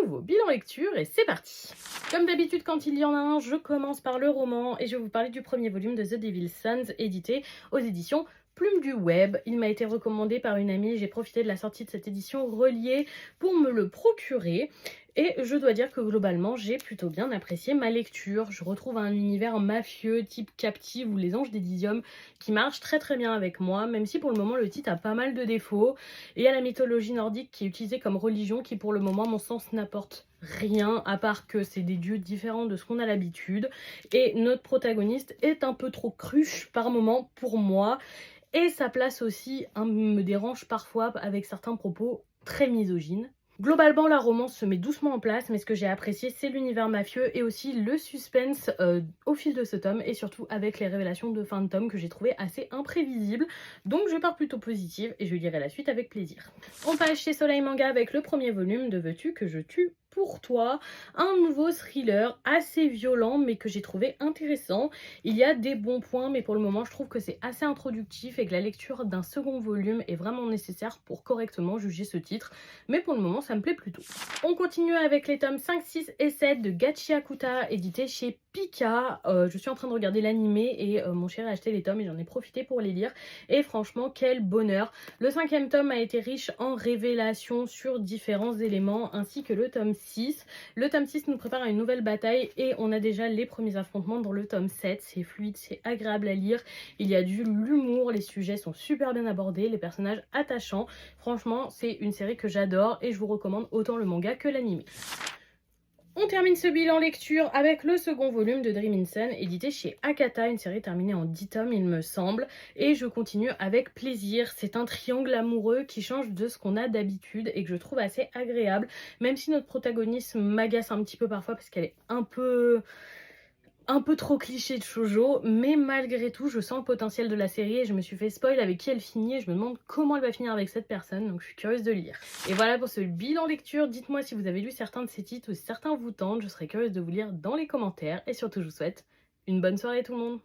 nouveau bilan lecture et c'est parti. Comme d'habitude quand il y en a un, je commence par le roman et je vais vous parler du premier volume de The Devil's Sons édité aux éditions Plume du Web. Il m'a été recommandé par une amie, j'ai profité de la sortie de cette édition reliée pour me le procurer. Et je dois dire que globalement, j'ai plutôt bien apprécié ma lecture. Je retrouve un univers mafieux, type Captive ou Les Anges d'Elysium, qui marche très très bien avec moi, même si pour le moment le titre a pas mal de défauts. Et il y a la mythologie nordique qui est utilisée comme religion, qui pour le moment, à mon sens, n'apporte rien, à part que c'est des dieux différents de ce qu'on a l'habitude. Et notre protagoniste est un peu trop cruche par moment pour moi. Et sa place aussi me dérange parfois avec certains propos très misogynes. Globalement, la romance se met doucement en place, mais ce que j'ai apprécié, c'est l'univers mafieux et aussi le suspense au fil de ce tome, et surtout avec les révélations de fin de tome que j'ai trouvé assez imprévisibles. Donc je pars plutôt positive et je lirai la suite avec plaisir. On passe chez Soleil Manga avec le premier volume de Veux-tu que je tue pour toi, un nouveau thriller assez violent mais que j'ai trouvé intéressant. Il y a des bons points mais pour le moment je trouve que c'est assez introductif et que la lecture d'un second volume est vraiment nécessaire pour correctement juger ce titre, mais pour le moment ça me plaît plutôt. On continue avec les tomes 5, 6 et 7 de Gachi Akuta édité chez Pika. Je suis en train de regarder l'animé et mon chéri a acheté les tomes et j'en ai profité pour les lire et franchement quel bonheur. Le 5e tome a été riche en révélations sur différents éléments ainsi que le tome 6. Le tome 6 nous prépare à une nouvelle bataille et on a déjà les premiers affrontements dans le tome 7. C'est fluide, c'est agréable à lire, il y a de l'humour, les sujets sont super bien abordés, les personnages attachants. Franchement c'est une série que j'adore et je vous recommande autant le manga que l'anime. On termine ce bilan lecture avec le second volume de Dream in Sun, édité chez Akata, une série terminée en 10 tomes il me semble, et je continue avec plaisir. C'est un triangle amoureux qui change de ce qu'on a d'habitude et que je trouve assez agréable, même si notre protagoniste m'agace un petit peu parfois parce qu'elle est un peu trop cliché de shoujo, mais malgré tout je sens le potentiel de la série et je me suis fait spoil avec qui elle finit et je me demande comment elle va finir avec cette personne, donc je suis curieuse de lire. Et voilà pour ce bilan lecture, dites-moi si vous avez lu certains de ces titres ou si certains vous tentent, je serais curieuse de vous lire dans les commentaires et surtout je vous souhaite une bonne soirée tout le monde.